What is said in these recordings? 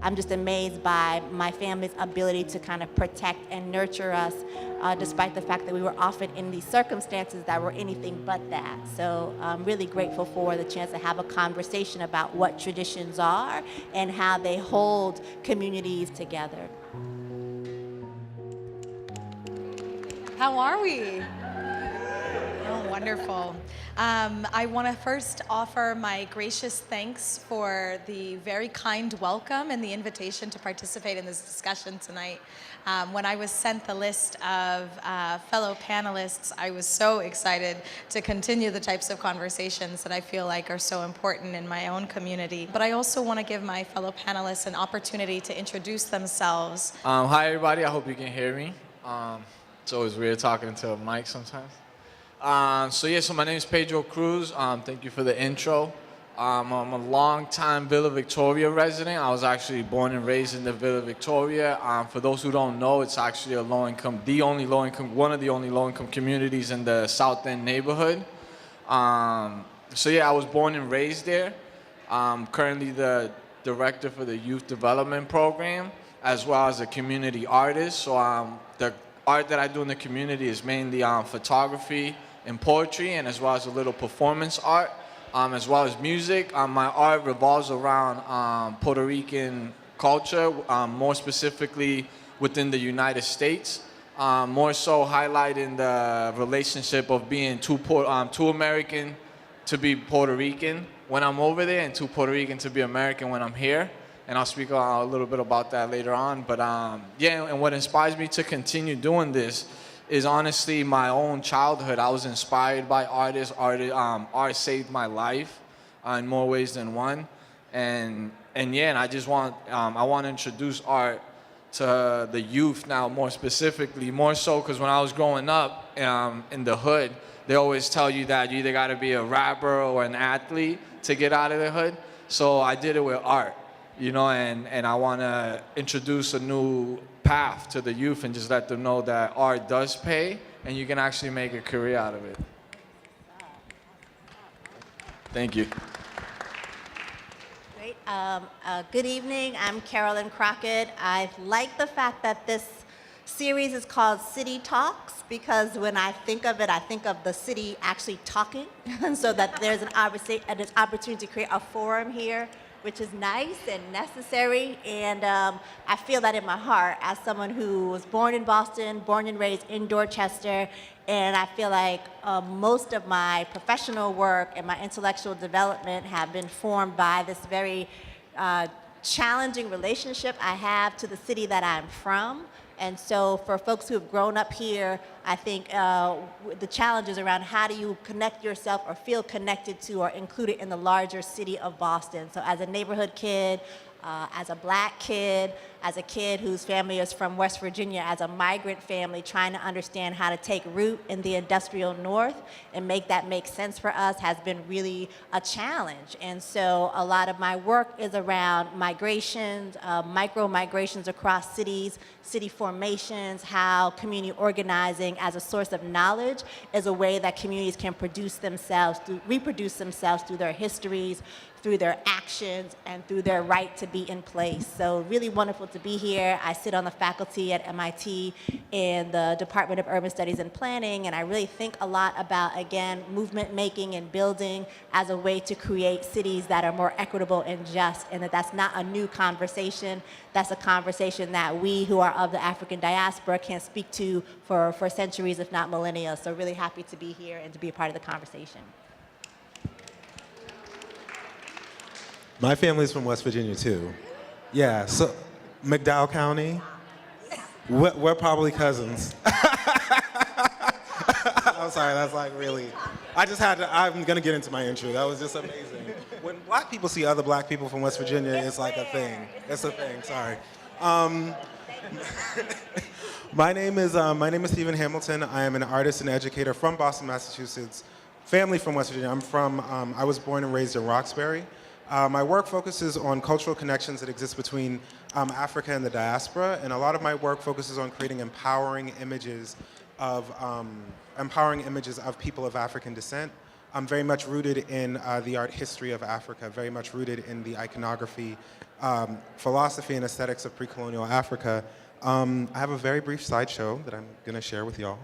I'm just amazed by my family's ability to kind of protect and nurture us, despite the fact that we were often in these circumstances that were anything but that. So I'm really grateful for the chance to have a conversation about what traditions are and how they hold communities together. How are we? Oh, wonderful. I want to first offer my gracious thanks for the very kind welcome and the invitation to participate in this discussion tonight. When I was sent the list of fellow panelists, I was so excited to continue the types of conversations that I feel like are so important in my own community. But I also want to give my fellow panelists an opportunity to introduce themselves. Hi, everybody. I hope you can hear me. It's always weird talking into a mic sometimes. So my name is Pedro Cruz. Thank you for the intro. I'm a long-time Villa Victoria resident. I was actually born and raised in the Villa Victoria. For those who don't know, it's actually one of the only low-income communities in the South End neighborhood. I was born and raised there. I'm currently the director for the youth development program, as well as a community artist. So the art that I do in the community is mainly photography and poetry, and as well as a little performance art, as well as music. My art revolves around Puerto Rican culture, more specifically within the United States, more so highlighting the relationship of being too American to be Puerto Rican when I'm over there, and too Puerto Rican to be American when I'm here. And I'll speak a little bit about that later on. But and what inspires me to continue doing this is honestly my own childhood. I was inspired by artists. Art saved my life in more ways than one. And I just want to introduce art to the youth now, more specifically, more so because when I was growing up in the hood, they always tell you that you either got to be a rapper or an athlete to get out of the hood. So I did it with art. And I want to introduce a new path to the youth and just let them know that art does pay and you can actually make a career out of it. Thank you. Great. Good evening. I'm Carolyn Crockett. I like the fact that this series is called City Talks, because when I think of it, I think of the city actually talking, and so that there's an opportunity to create a forum here, which is nice and necessary, and I feel that in my heart as someone who was born in Boston, born and raised in Dorchester, and I feel like most of my professional work and my intellectual development have been formed by this very challenging relationship I have to the city that I'm from. And so for folks who have grown up here, I think the challenges around how do you connect yourself or feel connected to or included in the larger city of Boston. So as a neighborhood kid, as a black kid, as a kid whose family is from West Virginia, as a migrant family trying to understand how to take root in the industrial north and make that make sense for us has been really a challenge. And so a lot of my work is around migrations, micro-migrations across cities, city formations, how community organizing as a source of knowledge is a way that communities can reproduce themselves through their histories, through their actions, and through their right to be in place. So really wonderful to be here. I sit on the faculty at MIT in the Department of Urban Studies and Planning, and I really think a lot about, again, movement making and building as a way to create cities that are more equitable and just, and that's not a new conversation. That's a conversation that we who are of the African diaspora can speak to for centuries, if not millennia. So really happy to be here and to be a part of the conversation. My family's from West Virginia, too. Yeah, so McDowell County, we're probably cousins. I'm sorry, that's like really, I'm gonna get into my intro. That was just amazing. When black people see other black people from West Virginia, it's like a thing. It's a thing, sorry. My name is Stephen Hamilton. I am an artist and educator from Boston, Massachusetts. Family from West Virginia. I was born and raised in Roxbury. My work focuses on cultural connections that exist between Africa and the diaspora, and a lot of my work focuses on creating empowering images of people of African descent very much rooted in the art history of Africa, very much rooted in the iconography, philosophy, and aesthetics of pre-colonial Africa. I have a very brief slideshow that I'm going to share with y'all.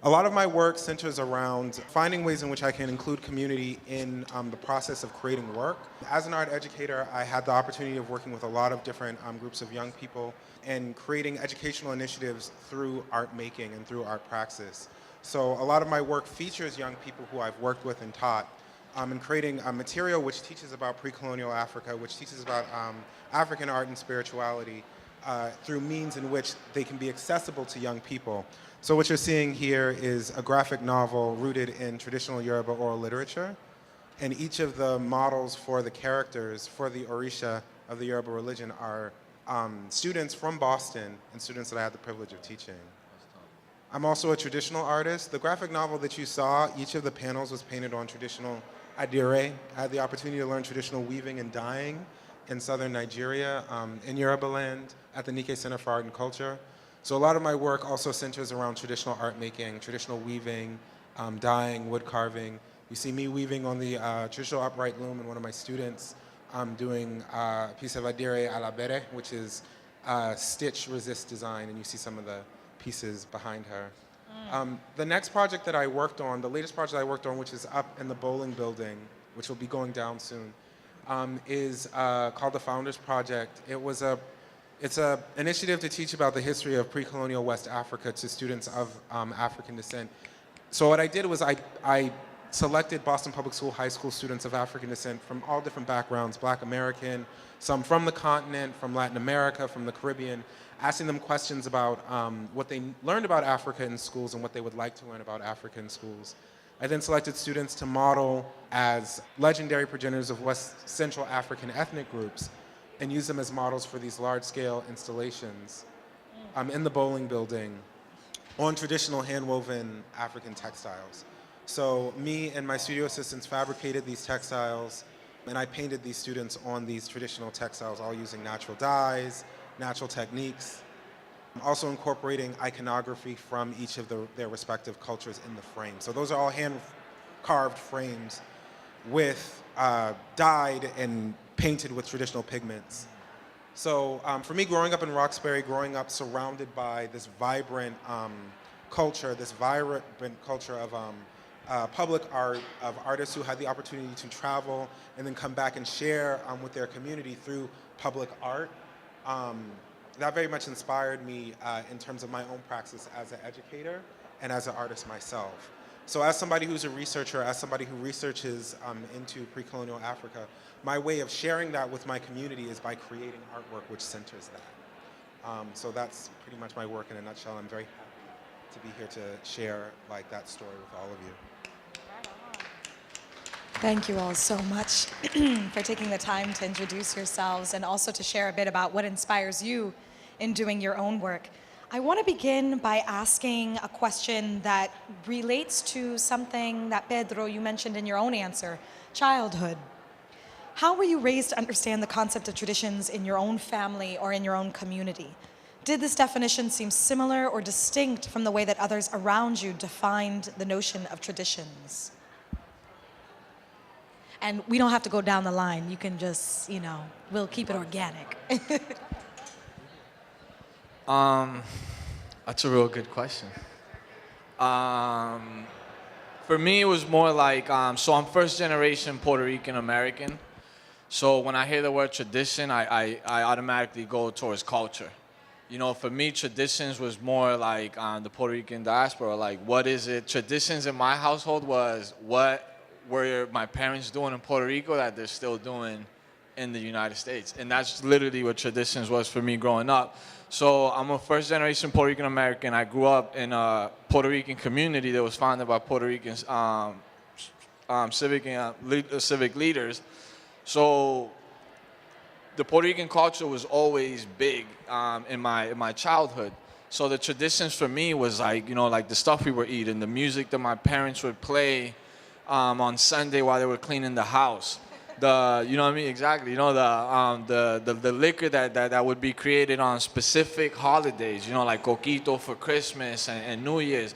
A lot of my work centers around finding ways in which I can include community in the process of creating work. As an art educator, I had the opportunity of working with a lot of different groups of young people and creating educational initiatives through art making and through art praxis. So a lot of my work features young people who I've worked with and taught in creating a material which teaches about pre-colonial Africa, which teaches about African art and spirituality through means in which they can be accessible to young people. So what you're seeing here is a graphic novel rooted in traditional Yoruba oral literature. And each of the models for the characters for the Orisha of the Yoruba religion are students from Boston and students that I had the privilege of teaching. I'm also a traditional artist. The graphic novel that you saw, each of the panels was painted on traditional adire. I had the opportunity to learn traditional weaving and dyeing in southern Nigeria, in Yoruba land, at the Nikkei Center for Art and Culture. So a lot of my work also centers around traditional art making, traditional weaving, dyeing, wood carving. You see me weaving on the traditional upright loom, and one of my students doing a piece of adire a la bere, which is stitch resist design, and you see some of the pieces behind her. The next project that I worked on, the latest project I worked on, which is up in the bowling building, which will be going down soon, is called the Founders Project. It's an initiative to teach about the history of pre-colonial West Africa to students of African descent. So what I did was I selected Boston Public School high school students of African descent from all different backgrounds, Black American, some from the continent, from Latin America, from the Caribbean, asking them questions about what they learned about Africa in schools and what they would like to learn about Africa in schools. I then selected students to model as legendary progenitors of West Central African ethnic groups and use them as models for these large-scale installations in the bowling building on traditional hand-woven African textiles. So me and my studio assistants fabricated these textiles, and I painted these students on these traditional textiles, all using natural dyes, natural techniques, also incorporating iconography from each of their respective cultures in the frame. So those are all hand-carved frames with dyed and painted with traditional pigments. So for me, growing up in Roxbury, growing up surrounded by this vibrant culture, this vibrant culture of public art, of artists who had the opportunity to travel and then come back and share with their community through public art, that very much inspired me in terms of my own praxis as an educator and as an artist myself. So as somebody who's a researcher, as somebody who researches into pre-colonial Africa, my way of sharing that with my community is by creating artwork which centers that. So that's pretty much my work in a nutshell. I'm very happy to be here to share that story with all of you. Thank you all so much for taking the time to introduce yourselves and also to share a bit about what inspires you in doing your own work. I want to begin by asking a question that relates to something that, Pedro, you mentioned in your own answer, childhood. How were you raised to understand the concept of traditions in your own family or in your own community? Did this definition seem similar or distinct from the way that others around you defined the notion of traditions? And we don't have to go down the line. You can just, we'll keep it organic. That's a real good question. For me, it was more like, so I'm first generation Puerto Rican American. So when I hear the word tradition, I automatically go towards culture. For me, traditions was more like the Puerto Rican diaspora. Like, what is it? Traditions in my household was what were my parents doing in Puerto Rico that they're still doing in the United States. And that's literally what traditions was for me growing up. So I'm a first generation Puerto Rican American. I grew up in a Puerto Rican community that was founded by Puerto Rican civic leaders. So the Puerto Rican culture was always big in my childhood. So the traditions for me was like the stuff we were eating, the music that my parents would play on Sunday while they were cleaning the house. Exactly. The liquor that would be created on specific holidays, like coquito for Christmas and New Year's.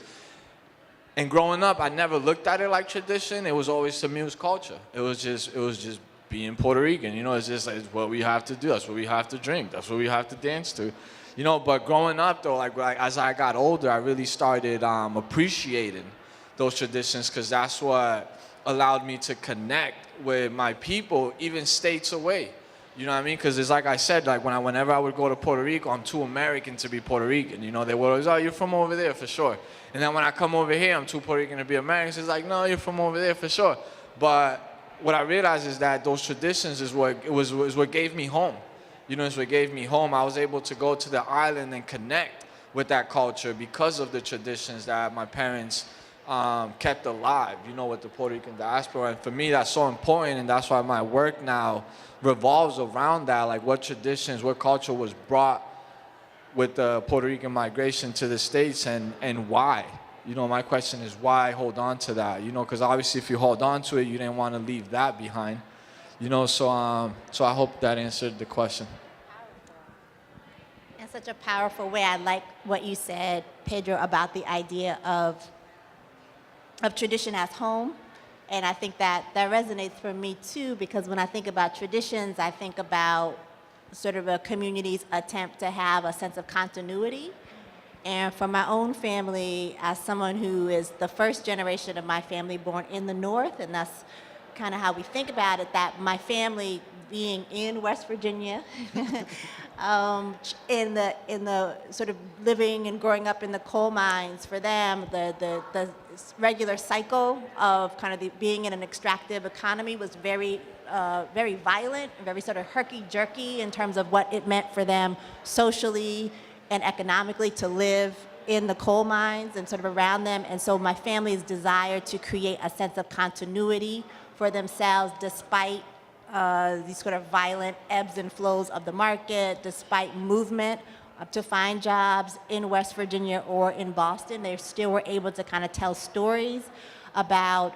And growing up, I never looked at it like tradition. It was always, to me, it was culture. It was just being Puerto Rican. You know, it's just like, it's what we have to do. That's what we have to drink. That's what we have to dance to. You know, but growing up, though, like as I got older, I really started appreciating those traditions, because that's what allowed me to connect with my people, even states away. You know what I mean? Because it's like I said, like whenever I would go to Puerto Rico, I'm too American to be Puerto Rican. You know, they would always, oh, you're from over there for sure. And then when I come over here, I'm too Puerto Rican to be American. So it's like, no, you're from over there for sure. But what I realized is that those traditions is what gave me home. You know, it's what gave me home. I was able to go to the island and connect with that culture because of the traditions that my parents kept alive, you know, with the Puerto Rican diaspora. And for me, that's so important, and that's why my work now revolves around that, like what traditions, what culture was brought with the Puerto Rican migration to the States, and why. You know, my question is why hold on to that? You know, because obviously if you hold on to it, you didn't want to leave that behind. You know, so I hope that answered the question. In such a powerful way. I like what you said, Pedro, about the idea of tradition as home. And I think that resonates for me too, because when I think about traditions, I think about sort of a community's attempt to have a sense of continuity. And for my own family, as someone who is the first generation of my family born in the North, and that's kind of how we think about it, that my family being in West Virginia, in the sort of living and growing up in the coal mines, for them, the regular cycle of kind of being in an extractive economy was very violent, very sort of herky-jerky in terms of what it meant for them socially and economically to live in the coal mines and sort of around them. And so my family's desire to create a sense of continuity for themselves despite these sort of violent ebbs and flows of the market, despite movement to find jobs in West Virginia or in Boston. They still were able to kind of tell stories about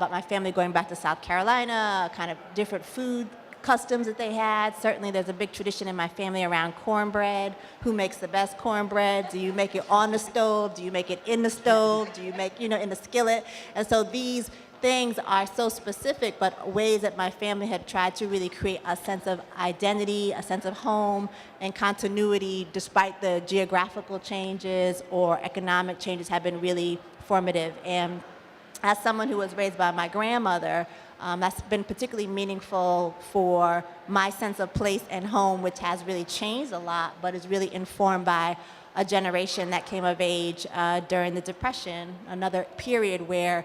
my family going back to South Carolina, kind of different food customs that they had. Certainly there's a big tradition in my family around cornbread. Who makes the best cornbread? Do you make it on the stove? Do you make it in the stove? Do you make, you know, in the skillet? And so these things are so specific, but ways that my family had tried to really create a sense of identity, a sense of home and continuity despite the geographical changes or economic changes have been really formative. And as someone who was raised by my grandmother, that's been particularly meaningful for my sense of place and home, which has really changed a lot, but is really informed by a generation that came of age during the Depression, another period where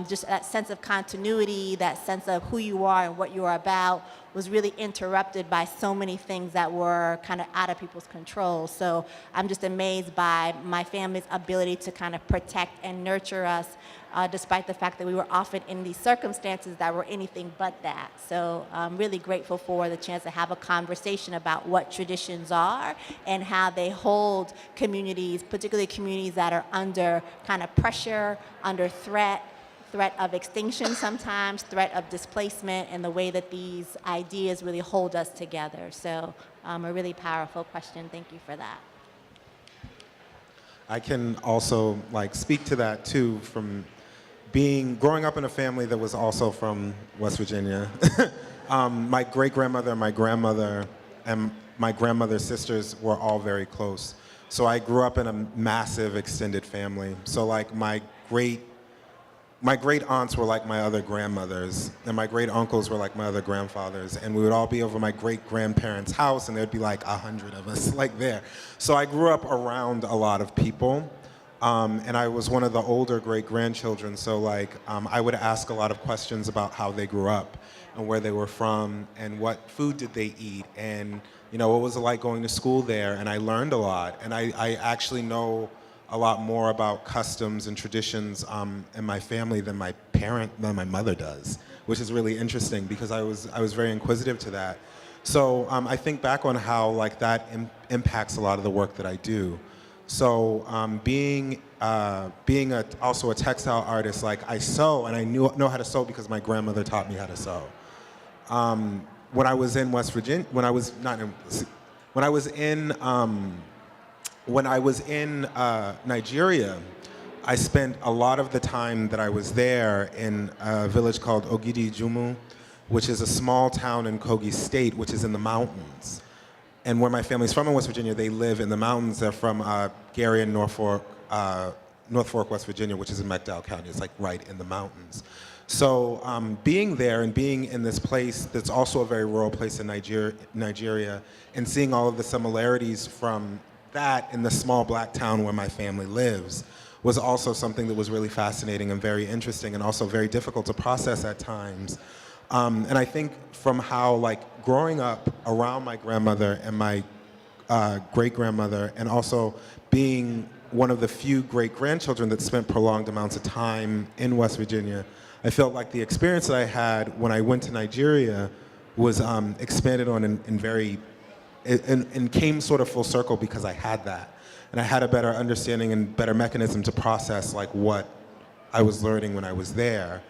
just that sense of continuity, that sense of who you are and what you are about was really interrupted by so many things that were kind of out of people's control. So I'm just amazed by my family's ability to kind of protect and nurture us despite the fact that we were often in these circumstances that were anything but that. So I'm really grateful for the chance to have a conversation about what traditions are and how they hold communities, particularly communities that are under kind of pressure, under threat of extinction sometimes, threat of displacement, and the way that these ideas really hold us together. So a really powerful question. Thank you for that. I can also speak to that too, from growing up in a family that was also from West Virginia. My great-grandmother and my grandmother and my grandmother's sisters were all very close. So I grew up in a massive extended family. So my great aunts were like my other grandmothers, and my great uncles were like my other grandfathers, and we would all be over my great grandparents' house, and there'd be like 100 of us there. So I grew up around a lot of people, and I was one of the older great grandchildren. So I would ask a lot of questions about how they grew up and where they were from and what food did they eat, and what was it like going to school there. And I learned a lot, and I actually know a lot more about customs and traditions in my family than my mother does, which is really interesting because I was very inquisitive to that. So I think back on how that impacts a lot of the work that I do. So being also a textile artist, I sew, and I know how to sew because my grandmother taught me how to sew. When I was in West Virginia, when I was in Nigeria, I spent a lot of the time that I was there in a village called Ogidi Jumu, which is a small town in Kogi State, which is in the mountains. And where my family's from in West Virginia, they live in the mountains. They're from Gary and North Fork, West Virginia, which is in McDowell County. It's like right in the mountains. So being there and being in this place that's also a very rural place in Nigeria, and seeing all of the similarities from that in the small black town where my family lives was also something that was really fascinating and very interesting, and also very difficult to process at times. And I think from how, like, growing up around my grandmother and my great-grandmother, and also being one of the few great-grandchildren that spent prolonged amounts of time in West Virginia, I felt like the experience that I had when I went to Nigeria was expanded on and came sort of full circle because I had that. And I had a better understanding and better mechanism to process like what I was learning when I was there.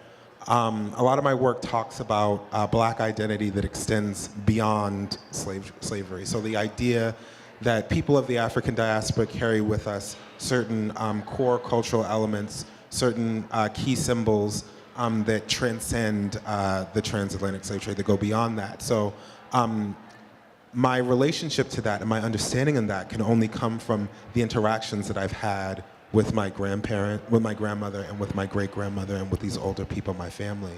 A lot of my work talks about black identity that extends beyond slavery. So the idea that people of the African diaspora carry with us certain core cultural elements, certain key symbols that transcend the transatlantic slave trade, that go beyond that. So my relationship to that and my understanding in that can only come from the interactions that I've had with my grandmother, and with my great-grandmother, and with these older people in my family.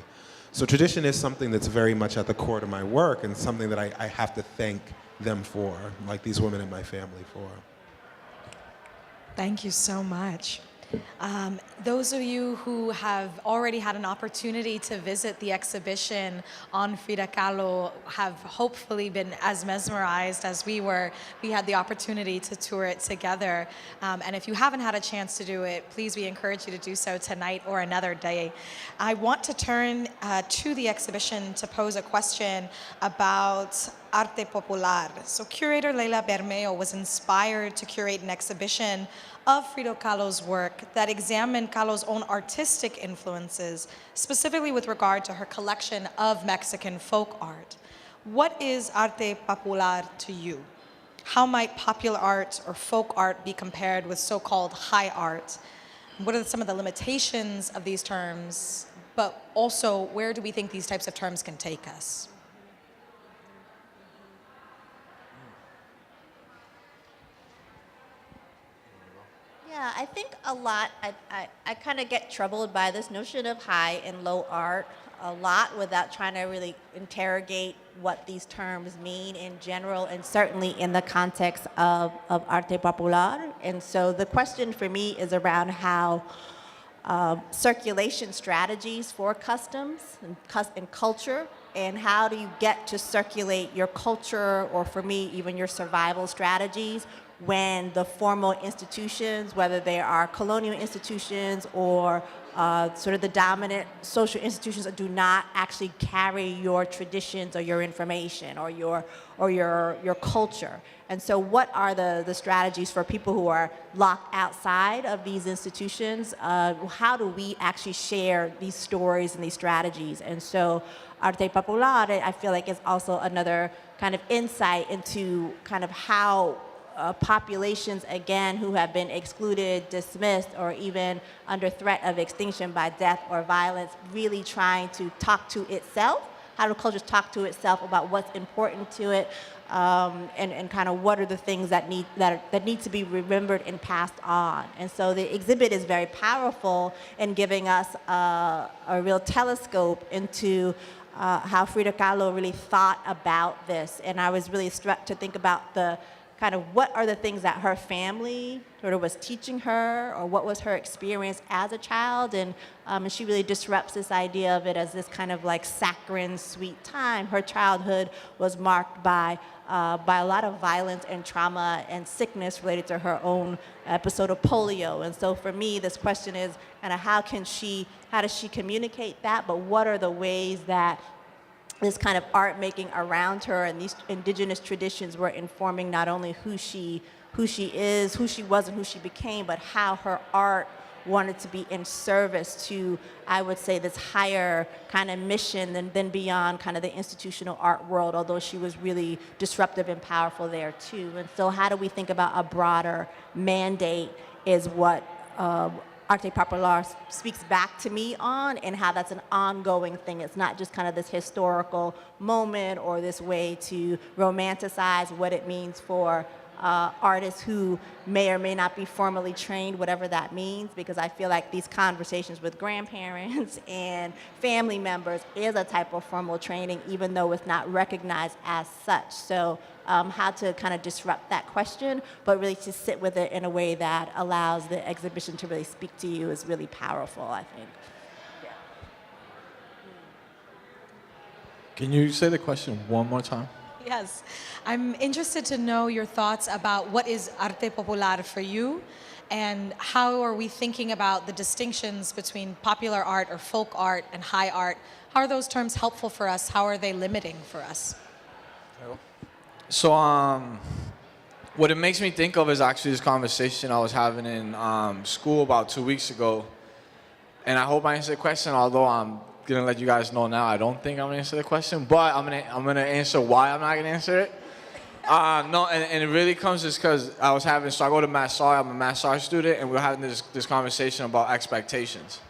So tradition is something that's very much at the core to my work, and something that I have to thank them for, like these women in my family for. Thank you so much. Those of you who have already had an opportunity to visit the exhibition on Frida Kahlo have hopefully been as mesmerized as we were. We had the opportunity to tour it together. And if you haven't had a chance to do it, please, we encourage you to do so tonight or another day. I want to turn to the exhibition to pose a question about Arte Popular. So curator Leila Bermeo was inspired to curate an exhibition of Frida Kahlo's work that examined Kahlo's own artistic influences, specifically with regard to her collection of Mexican folk art. What is Arte Popular to you? How might popular art or folk art be compared with so-called high art? What are some of the limitations of these terms? But also, where do we think these types of terms can take us? Yeah, I think a lot, I kind of get troubled by this notion of high and low art a lot without trying to really interrogate what these terms mean in general, and certainly in the context of Arte Popular. And so the question for me is around how circulation strategies for customs and culture, and how do you get to circulate your culture, or for me, even your survival strategies, when the formal institutions, whether they are colonial institutions or sort of the dominant social institutions, do not actually carry your traditions or your information or your culture. And so what are the strategies for people who are locked outside of these institutions? How do we actually share these stories and these strategies? And so Arte Popular, I feel like, is also another kind of insight into kind of how populations, again, who have been excluded, dismissed, or even under threat of extinction by death or violence, really trying to talk to itself. How do cultures talk to itself about what's important to it, and kind of what are the things that need to be remembered and passed on. And so the exhibit is very powerful in giving us a real telescope into how Frida Kahlo really thought about this. And I was really struck to think about the kind of what are the things that her family sort of was teaching her, or what was her experience as a child. And she really disrupts this idea of it as this kind of like saccharine, sweet time. Her childhood was marked by a lot of violence and trauma and sickness related to her own episode of polio. And so for me, this question is kind of how does she communicate that, but what are the ways that this kind of art making around her and these indigenous traditions were informing not only who she is, who she was, and who she became, but how her art wanted to be in service to, I would say, this higher kind of mission than beyond kind of the institutional art world, although she was really disruptive and powerful there too. And so how do we think about a broader mandate is what Arte Popular speaks back to me on, and how that's an ongoing thing. It's not just kind of this historical moment or this way to romanticize what it means for artists who may or may not be formally trained, whatever that means, because I feel like these conversations with grandparents and family members is a type of formal training, even though it's not recognized as such. So how to kind of disrupt that question, but really to sit with it in a way that allows the exhibition to really speak to you is really powerful, I think. Yeah. Can you say the question one more time? Yes. I'm interested to know your thoughts about what is arte popular for you, and how are we thinking about the distinctions between popular art or folk art and high art? How are those terms helpful for us? How are they limiting for us? So what it makes me think of is actually this conversation I was having in school about 2 weeks ago. And I hope I answered the question, although I'm going to let you guys know now I don't think I'm going to answer the question, but I'm going to answer why I'm not going to answer it. No, and it really comes just because I was having, so I go to Mass Art, I'm a Mass Art student, and we're having this conversation about expectations,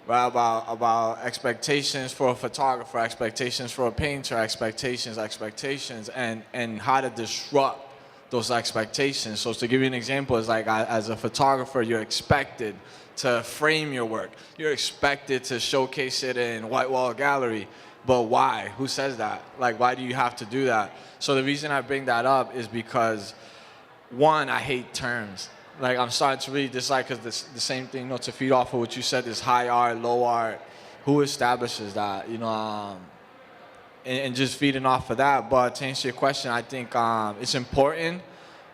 right? About expectations for a photographer, expectations for a painter, expectations, and how to disrupt those expectations. So to give you an example, it's like as a photographer, you're expected to frame your work. You're expected to showcase it in White Wall Gallery. But why? Who says that? Like, why do you have to do that? So the reason I bring that up is because, one, I hate terms. Like, I'm starting to really dislike, because the same thing, to feed off of what you said, this high art, low art, who establishes that, and just feeding off of that. But to answer your question, I think it's important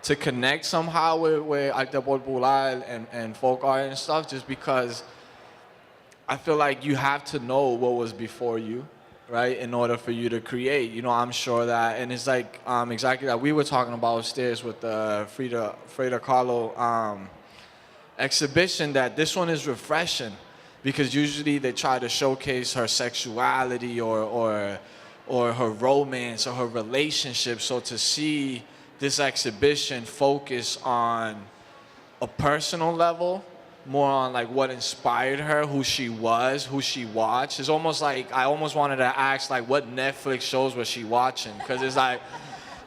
to connect somehow with arte popular and folk art and stuff, just because I feel like you have to know what was before you, right, in order for you to create. I'm sure that, and it's like exactly that we were talking about upstairs with the Frida Kahlo exhibition, that this one is refreshing, because usually they try to showcase her sexuality or her romance or her relationship. So to see this exhibition focus on a personal level, more on like what inspired her, who she was, who she watched. It's almost like I almost wanted to ask, like, what Netflix shows was she watching? Because it's like,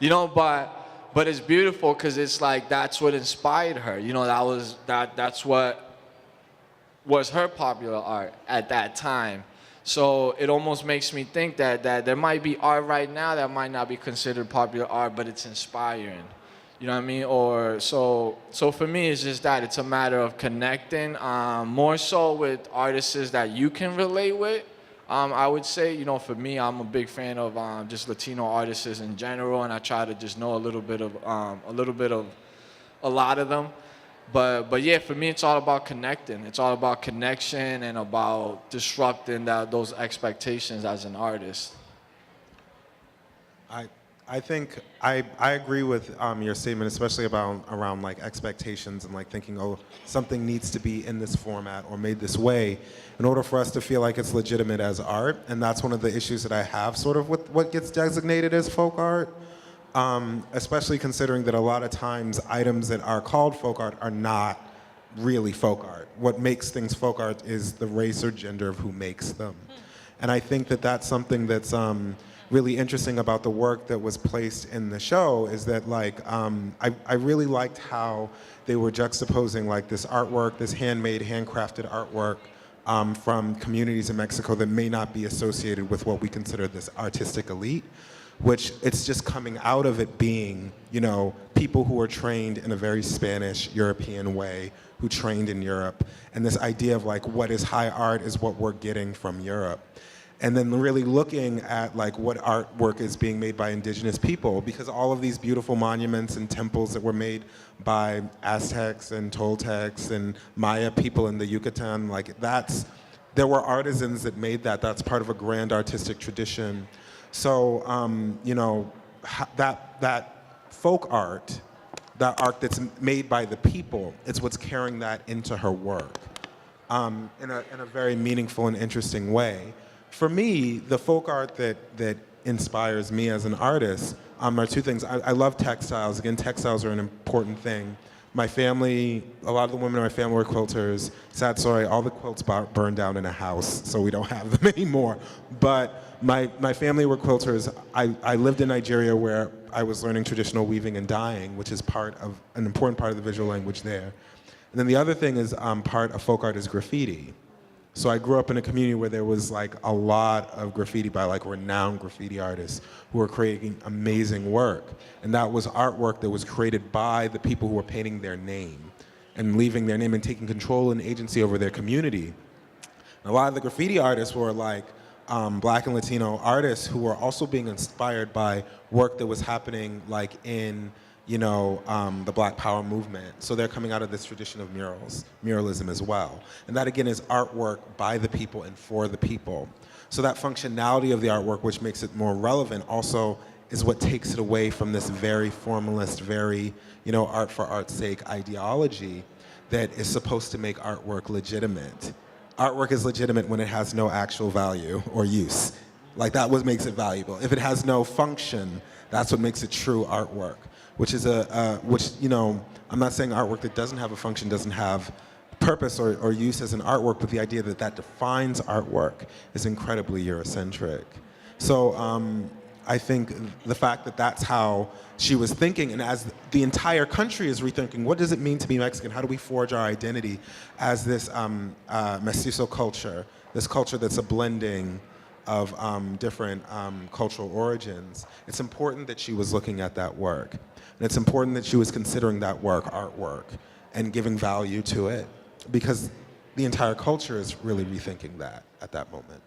but it's beautiful, because it's like that's what inspired her. That's what was her popular art at that time. So it almost makes me think that there might be art right now that might not be considered popular art, but it's inspiring. You know what I mean? Or so for me, it's just that it's a matter of connecting more so with artists that you can relate with. I would say, for me, I'm a big fan of just Latino artists in general, and I try to just know a little bit of a lot of them. But yeah, for me, it's all about connecting. It's all about connection and about disrupting those expectations as an artist. I think I agree with your statement, especially around like expectations and like thinking, oh, something needs to be in this format or made this way in order for us to feel like it's legitimate as art. And that's one of the issues that I have sort of with what gets designated as folk art, especially considering that a lot of times items that are called folk art are not really folk art. What makes things folk art is the race or gender of who makes them. And I think that that's something that's really interesting about the work that was placed in the show, is that like I really liked how they were juxtaposing like this artwork, this handmade, handcrafted artwork from communities in Mexico that may not be associated with what we consider this artistic elite, which it's just coming out of it being, people who are trained in a very Spanish, European way, who trained in Europe. And this idea of like what is high art is what we're getting from Europe. And then really looking at like what artwork is being made by indigenous people, because all of these beautiful monuments and temples that were made by Aztecs and Toltecs and Maya people in the Yucatan, like there were artisans that made that. That's part of a grand artistic tradition. So, that folk art, that art that's made by the people, it's what's carrying that into her work in a very meaningful and interesting way. For me, the folk art that inspires me as an artist are two things. I love textiles. Again, textiles are an important thing. My family, a lot of the women in my family were quilters. Sad story, all the quilts burned down in a house, so we don't have them anymore. But my family were quilters. I lived in Nigeria where I was learning traditional weaving and dyeing, which is an important part of the visual language there. And then the other thing is part of folk art is graffiti. So I grew up in a community where there was like a lot of graffiti by like renowned graffiti artists who were creating amazing work. And that was artwork that was created by the people who were painting their name and leaving their name and taking control and agency over their community. And a lot of the graffiti artists were like Black and Latino artists who were also being inspired by work that was happening like in the Black Power movement. So they're coming out of this tradition of muralism as well. And that again is artwork by the people and for the people. So that functionality of the artwork, which makes it more relevant, also is what takes it away from this very formalist, very, art for art's sake ideology that is supposed to make artwork legitimate. Artwork is legitimate when it has no actual value or use. Like that what makes it valuable. If it has no function, that's what makes it true artwork. Which is I'm not saying artwork that doesn't have a function doesn't have purpose or use as an artwork, but the idea that defines artwork is incredibly Eurocentric. So I think the fact that that's how she was thinking, and as the entire country is rethinking, what does it mean to be Mexican? How do we forge our identity as this mestizo culture, this culture that's a blending of different cultural origins? It's important that she was looking at that work. And it's important that she was considering that work artwork and giving value to it, because the entire culture is really rethinking that at that moment.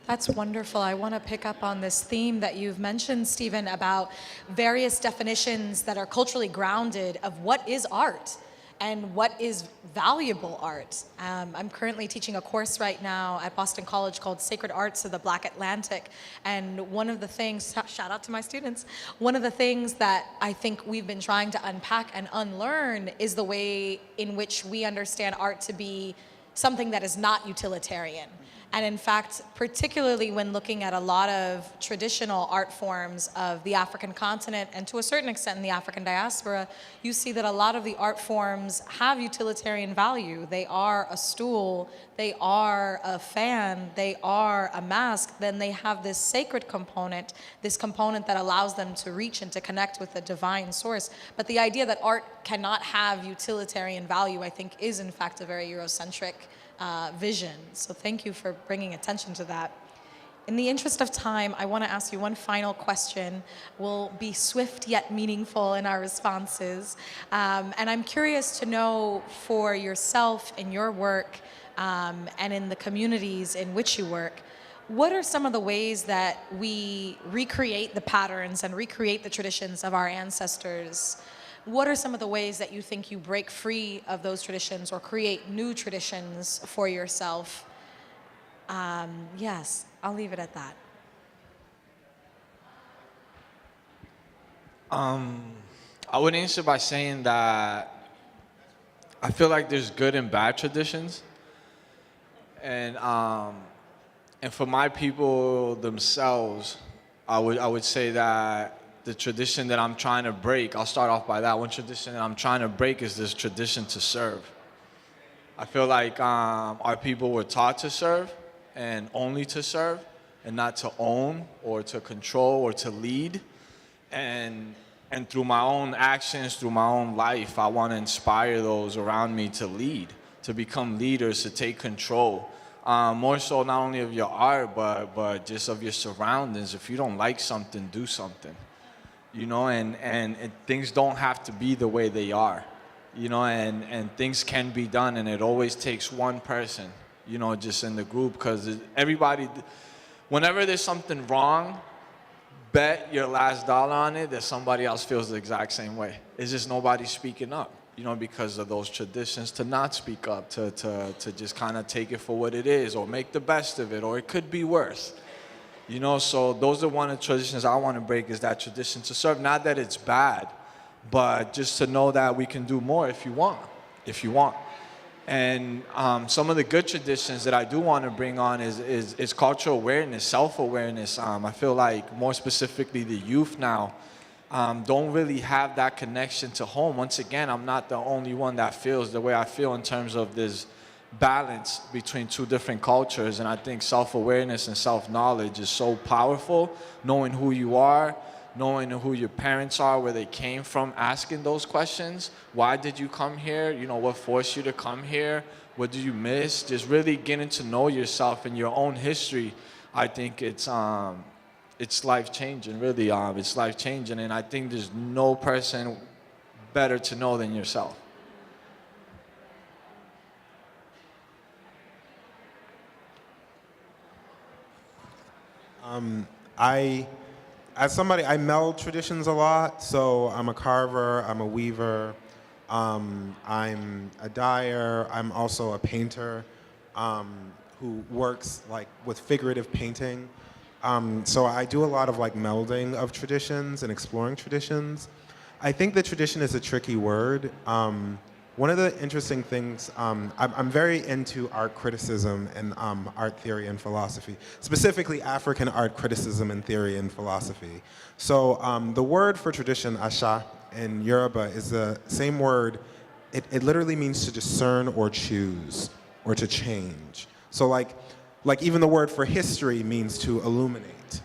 That's wonderful. I want to pick up on this theme that you've mentioned, Stephen, about various definitions that are culturally grounded of what is art and what is valuable art. I'm currently teaching a course right now at Boston College called Sacred Arts of the Black Atlantic. And one of the things, shout out to my students, one of the things that I think we've been trying to unpack and unlearn is the way in which we understand art to be something that is not utilitarian. And in fact, particularly when looking at a lot of traditional art forms of the African continent and to a certain extent in the African diaspora, you see that a lot of the art forms have utilitarian value. They are a stool, they are a fan, they are a mask, then they have this sacred component, this component that allows them to reach and to connect with the divine source. But the idea that art cannot have utilitarian value, I think, is in fact a very Eurocentric vision. So thank you for bringing attention to that. In the interest of time, I want to ask you one final question. We'll be swift yet meaningful in our responses. And I'm curious to know for yourself in your work and in the communities in which you work, what are some of the ways that we recreate the patterns and recreate the traditions of our ancestors? What are some of the ways that you think you break free of those traditions or create new traditions for yourself? Yes, I'll leave it at that. I would answer by saying that I feel like there's good and bad traditions. And for my people themselves, I would say that the tradition that I'm trying to break, I'll start off by that. One tradition that I'm trying to break is this tradition to serve. I feel like our people were taught to serve and only to serve and not to own or to control or to lead. And through my own actions, through my own life, I want to inspire those around me to lead, to become leaders, to take control. More so not only of your art, but just of your surroundings. If you don't like something, do something. And things don't have to be the way they are, and things can be done, and it always takes one person, just in the group, because everybody, whenever there's something wrong, bet your last dollar on it that somebody else feels the exact same way. It's just nobody speaking up, because of those traditions to not speak up, to just kind of take it for what it is, or make the best of it, or it could be worse. So those are one of the traditions I want to break, is that tradition to serve. Not that it's bad, but just to know that we can do more if you want. And some of the good traditions that I do want to bring on is cultural awareness, self-awareness. I feel like more specifically the youth now, don't really have that connection to home. Once again, I'm not the only one that feels the way I feel in terms of this balance between two different cultures. And I think self-awareness and self-knowledge is so powerful, knowing who you are, knowing who your parents are, where they came from, asking those questions. Why did you come here? You know, what forced you to come here? What did you miss? Just really getting to know yourself and your own history. I think it's life-changing, really. It's life-changing, and I think there's no person better to know than yourself. As somebody, I meld traditions a lot. So I'm a carver, I'm a weaver, I'm a dyer, I'm also a painter who works like with figurative painting. So I do a lot of like melding of traditions and exploring traditions. I think that tradition is a tricky word. One of the interesting things, I'm very into art criticism and art theory and philosophy, specifically African art criticism and theory and philosophy. So the word for tradition, asha, in Yoruba is the same word. It literally means to discern or choose or to change. So like even the word for history means to illuminate.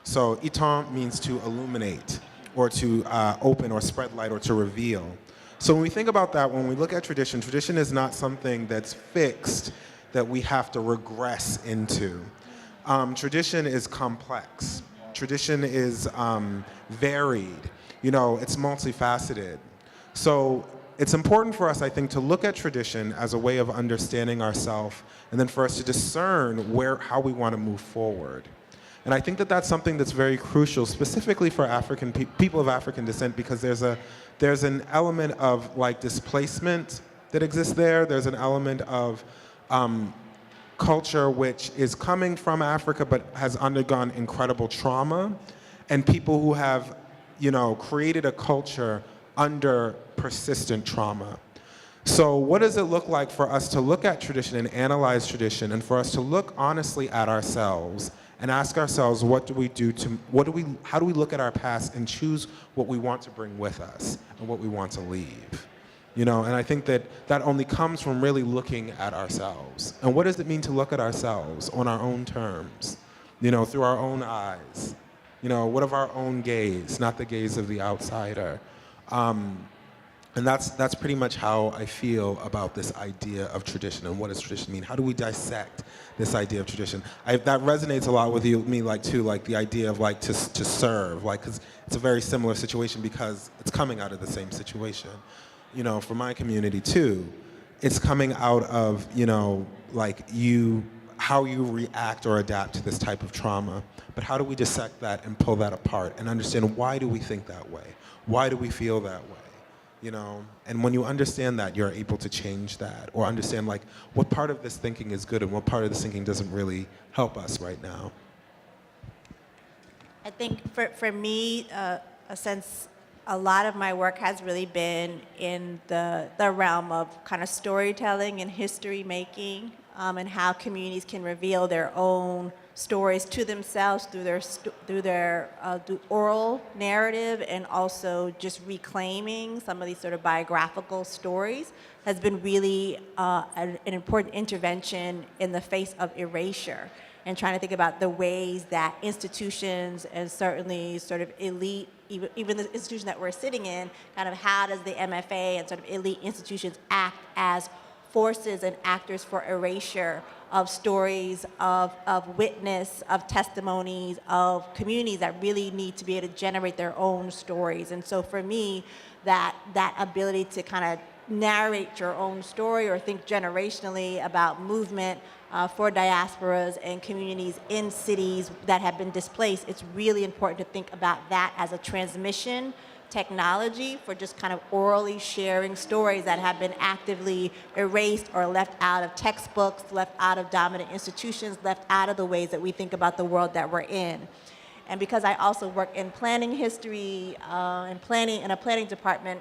So itan means to illuminate or to open or spread light or to reveal. So when we think about that, when we look at tradition, tradition is not something that's fixed that we have to regress into. Tradition is complex. Tradition is varied. You know, it's multifaceted. So it's important for us, I think, to look at tradition as a way of understanding ourselves and then for us to discern how we want to move forward. And I think that that's something that's very crucial, specifically for African people of African descent, because there's an element of like displacement that exists there. There's an element of culture which is coming from Africa but has undergone incredible trauma, and people who have, you know, created a culture under persistent trauma. So what does it look like for us to look at tradition and analyze tradition, and for us to look honestly at ourselves and ask ourselves, how do we look at our past and choose what we want to bring with us and what we want to leave? You know, and I think that only comes from really looking at ourselves. And what does it mean to look at ourselves on our own terms, you know, through our own eyes? You know, what of our own gaze, not the gaze of the outsider? And that's pretty much how I feel about this idea of tradition and what does tradition mean. How do we dissect this idea of tradition? That resonates a lot with me, like too, like the idea of like to serve, like, because it's a very similar situation because it's coming out of the same situation. You know, for my community too, it's coming out of, you know, like how you react or adapt to this type of trauma. But how do we dissect that and pull that apart and understand, why do we think that way? Why do we feel that way? You know, and when you understand that, you're able to change that, or understand like what part of this thinking is good and what part of this thinking doesn't really help us right now. I think for me, since a lot of my work has really been in the realm of kind of storytelling and history making, and how communities can reveal their own stories to themselves through their oral narrative, and also just reclaiming some of these sort of biographical stories, has been really an important intervention in the face of erasure, and trying to think about the ways that institutions and certainly sort of elite, even the institution that we're sitting in, kind of how does the MFA and sort of elite institutions act as forces and actors for erasure of stories, of witness, of testimonies, of communities that really need to be able to generate their own stories. And so for me, that ability to kind of narrate your own story or think generationally about movement for diasporas and communities in cities that have been displaced, it's really important to think about that as a transmission technology for just kind of orally sharing stories that have been actively erased or left out of textbooks, left out of dominant institutions, left out of the ways that we think about the world that we're in. And because I also work in planning history and planning in a planning department,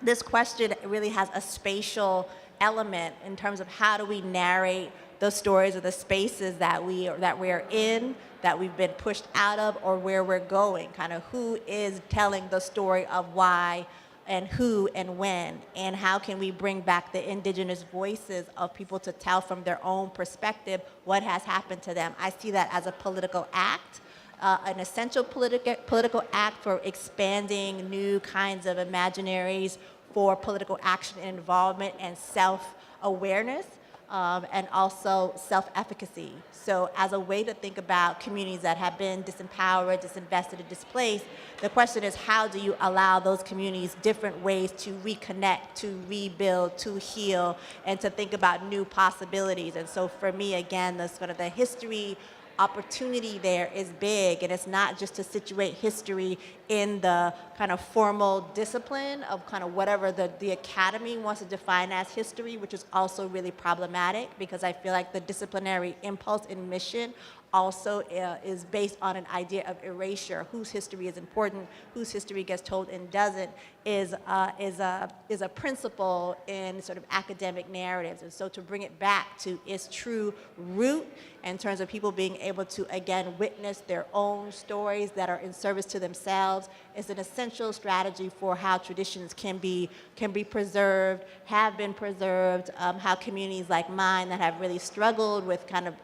this question really has a spatial element in terms of how do we narrate those stories or the spaces that we are in, that we've been pushed out of or where we're going, kind of who is telling the story of why and who and when, and how can we bring back the indigenous voices of people to tell from their own perspective what has happened to them. I see that as a political act, an essential political act for expanding new kinds of imaginaries for political action and involvement and self-awareness, and also self-efficacy. So as a way to think about communities that have been disempowered, disinvested, and displaced, the question is, how do you allow those communities different ways to reconnect, to rebuild, to heal, and to think about new possibilities? And so for me, again, the sort of the history opportunity there is big, and it's not just to situate history in the kind of formal discipline of kind of whatever the academy wants to define as history, which is also really problematic, because I feel like the disciplinary impulse and mission also is based on an idea of erasure. Whose history is important, whose history gets told and doesn't, is a principle in sort of academic narratives. And so to bring it back to its true root in terms of people being able to, again, witness their own stories that are in service to themselves is an essential strategy for how traditions can be preserved, have been preserved, how communities like mine that have really struggled with kind of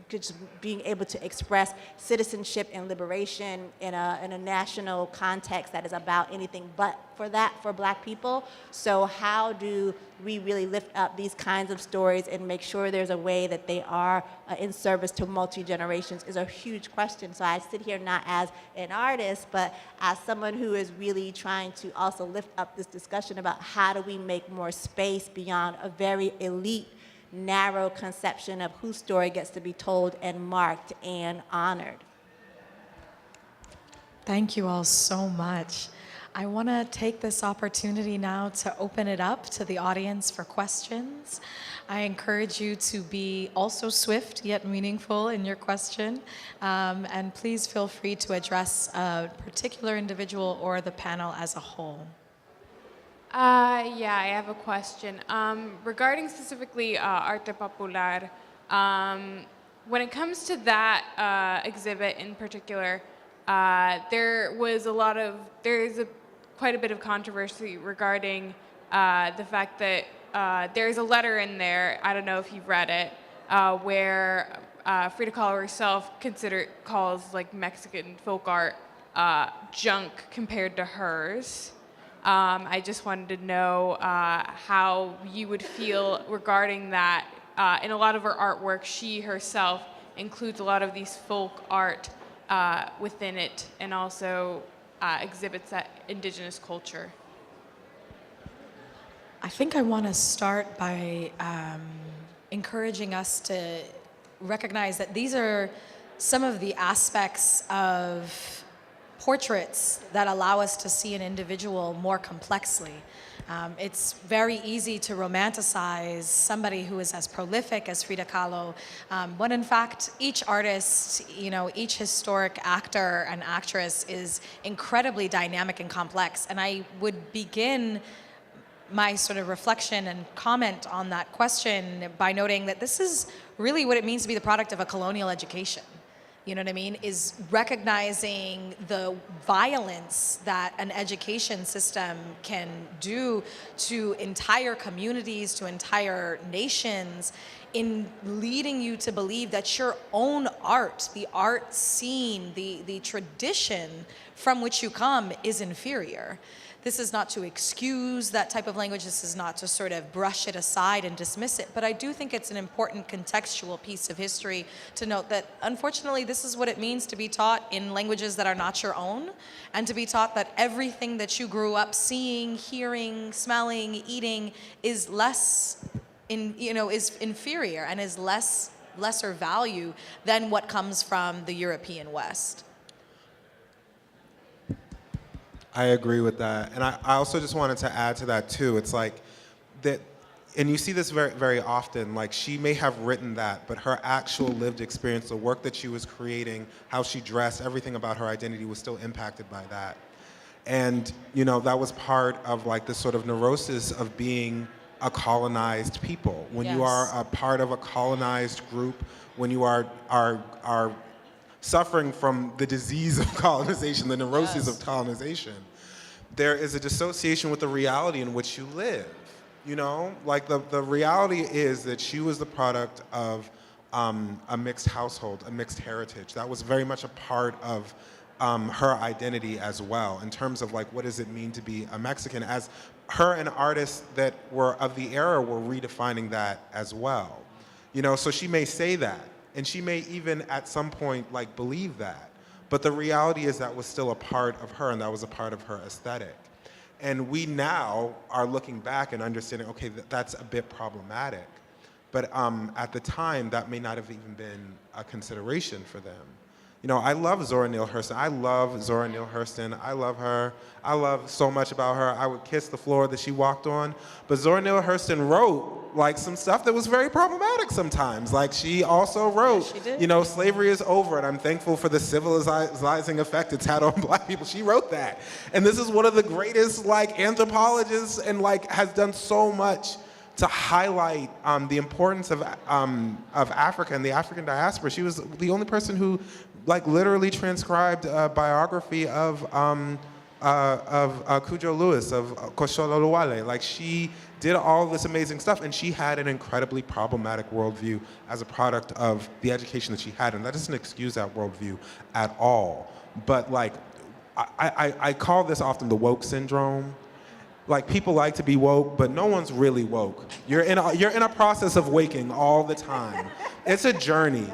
just being able to express citizenship and liberation in a national context that is about anything but for Black people. So how do we really lift up these kinds of stories and make sure there's a way that they are in service to multi-generations is a huge question. So I sit here not as an artist, but as someone who is really trying to also lift up this discussion about how do we make more space beyond a very elite, narrow conception of whose story gets to be told and marked and honored. Thank you all so much. I want to take this opportunity now to open it up to the audience for questions. I encourage you to be also swift yet meaningful in your question, and please feel free to address a particular individual or the panel as a whole. Yeah, I have a question. Regarding specifically Arte Popular, when it comes to that exhibit in particular, there is quite a bit of controversy regarding the fact that there's a letter in there, I don't know if you've read it, where Frida Kahlo herself calls like Mexican folk art junk compared to hers. I just wanted to know how you would feel regarding that. In a lot of her artwork, she herself includes a lot of these folk art within it, and also exhibits that indigenous culture. I think I want to start by encouraging us to recognize that these are some of the aspects of portraits that allow us to see an individual more complexly. It's very easy to romanticize somebody who is as prolific as Frida Kahlo, when in fact each artist, each historic actor and actress is incredibly dynamic and complex. And I would begin my sort of reflection and comment on that question by noting that this is really what it means to be the product of a colonial education. You know what I mean? Is recognizing the violence that an education system can do to entire communities, to entire nations, in leading you to believe that your own art, the art scene, the tradition from which you come is inferior. This is not to excuse that type of language. This is not to sort of brush it aside and dismiss it. But I do think it's an important contextual piece of history to note that, unfortunately, this is what it means to be taught in languages that are not your own, and to be taught that everything that you grew up seeing, hearing, smelling, eating is is inferior and is lesser value than what comes from the European West. I agree with that. And I also just wanted to add to that too. It's like that, and you see this very, very often, like she may have written that, but her actual lived experience, the work that she was creating, how she dressed, everything about her identity was still impacted by that. And, that was part of like this sort of neurosis of being a colonized people. When you are a part of a colonized group, when you are suffering from the disease of colonization, the neuroses of colonization, there is a dissociation with the reality in which you live. You know, like the reality is that she was the product of a mixed household, a mixed heritage. That was very much a part of her identity as well, in terms of like, what does it mean to be a Mexican, as her and artists that were of the era were redefining that as well. You know, so she may say that, and she may even at some point like believe that, but the reality is that was still a part of her, and that was a part of her aesthetic. And we now are looking back and understanding, okay, that's a bit problematic. But at the time, that may not have even been a consideration for them. You know, I love Zora Neale Hurston. I love Zora Neale Hurston. I love her. I love so much about her. I would kiss the floor that she walked on. But Zora Neale Hurston wrote like some stuff that was very problematic sometimes. Like she also wrote, you know, slavery is over, and I'm thankful for the civilizing effect it's had on black people. She wrote that. And this is one of the greatest like anthropologists, and like has done so much to highlight the importance of Africa and the African diaspora. She was the only person who like literally transcribed a biography of Cujo Lewis, of Koshololuwale. Like she did all this amazing stuff, and she had an incredibly problematic worldview as a product of the education that she had, and that doesn't excuse that worldview at all. But like, I call this often the woke syndrome. Like people like to be woke, but no one's really woke. You're in a process of waking all the time. It's a journey.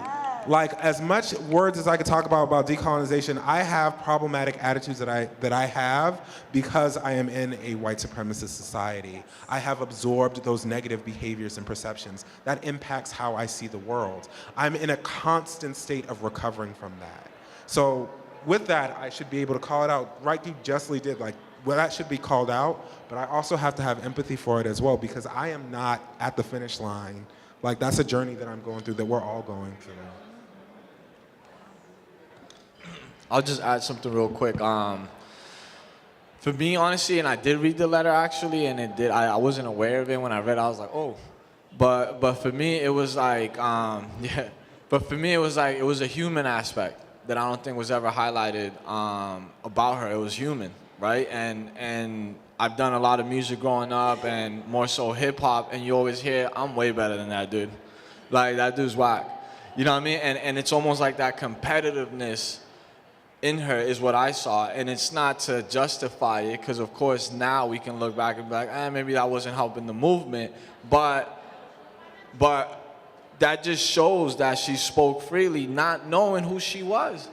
Like as much words as I could talk about decolonization, I have problematic attitudes that I have because I am in a white supremacist society. I have absorbed those negative behaviors and perceptions that impacts how I see the world. I'm in a constant state of recovering from that. So with that, I should be able to call it out. Right, you justly did. Like, well, that should be called out, but I also have to have empathy for it as well, because I am not at the finish line. Like, that's a journey that I'm going through, that we're all going through. I'll just add something real quick. For me, honestly, and I did read the letter actually, and I wasn't aware of it when I read it. I was like, oh. But for me, it was like, yeah. But for me, it was like, it was a human aspect that I don't think was ever highlighted about her. It was human, right? And I've done a lot of music growing up, and more so hip hop, and you always hear, I'm way better than that dude. Like, that dude's whack. You know what I mean? And it's almost like that competitiveness in her is what I saw, and it's not to justify it, because of course now we can look back and be like, maybe that wasn't helping the movement, but that just shows that she spoke freely, not knowing who she was.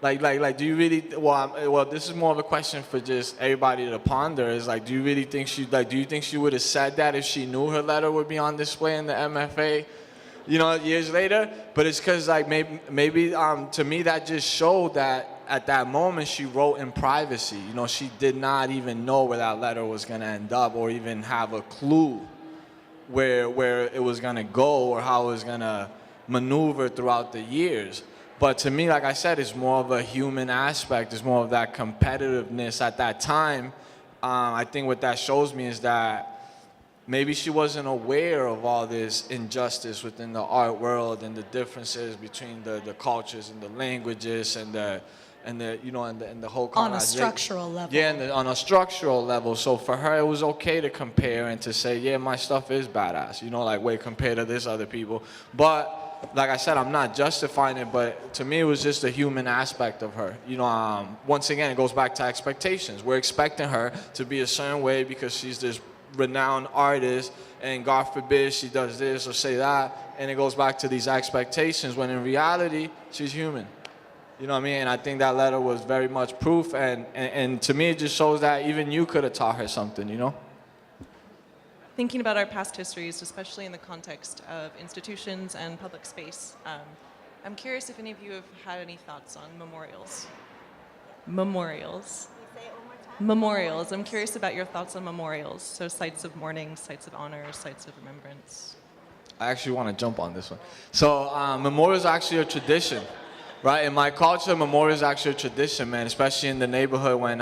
Like, do you really? Well, this is more of a question for just everybody to ponder. Is like, do you really think do you think she would have said that if she knew her letter would be on display in the MFA? You know, years later? But it's because, like, maybe to me, that just showed that at that moment she wrote in privacy. You know, she did not even know where that letter was going to end up, or even have a clue where it was going to go, or how it was going to maneuver throughout the years. But to me, like I said, it's more of a human aspect. It's more of that competitiveness at that time. I think what that shows me is that maybe she wasn't aware of all this injustice within the art world, and the differences between the cultures and the languages and the whole on a structural level. Yeah, and on a structural level. So for her, it was okay to compare and to say, yeah, my stuff is badass. You know, like, wait, compared to this other people. But like I said, I'm not justifying it, but to me, it was just a human aspect of her. You know, once again, it goes back to expectations. We're expecting her to be a certain way because she's this renowned artist, and God forbid she does this or say that, and it goes back to these expectations, when in reality, she's human. You know what I mean? And I think that letter was very much proof, and to me, it just shows that even you could have taught her something, you know? Thinking about our past histories, especially in the context of institutions and public space, I'm curious if any of you have had any thoughts on memorials. Memorials. Memorials. I'm curious about your thoughts on memorials. So sites of mourning, sites of honor, sites of remembrance. I actually want to jump on this one. So memorials are actually a tradition, right? In my culture, memorials are actually a tradition, man, especially in the neighborhood when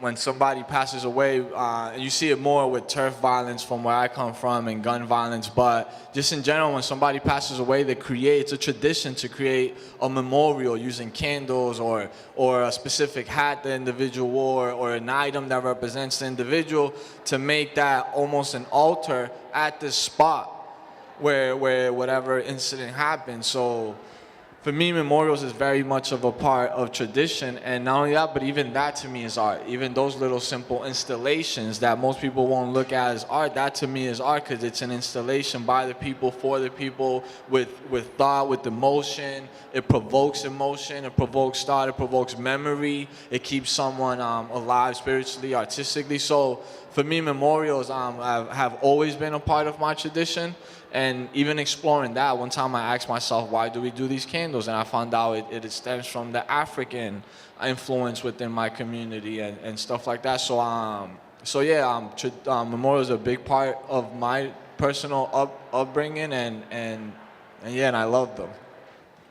when somebody passes away, and you see it more with turf violence from where I come from and gun violence, but just in general, when somebody passes away, it's a tradition to create a memorial using candles or a specific hat the individual wore or an item that represents the individual to make that almost an altar at this spot where whatever incident happened. So for me, memorials is very much of a part of tradition, and not only that, but even that to me is art. Even those little simple installations that most people won't look at as art, that to me is art because it's an installation by the people, for the people, with thought, with emotion. It provokes emotion, it provokes thought, it provokes memory. It keeps someone alive spiritually, artistically. So for me, memorials have always been a part of my tradition. And even exploring that, one time I asked myself, why do we do these candles? And I found out it stems from the African influence within my community and stuff like that. So yeah, memorials are a big part of my personal upbringing, and yeah, and I love them.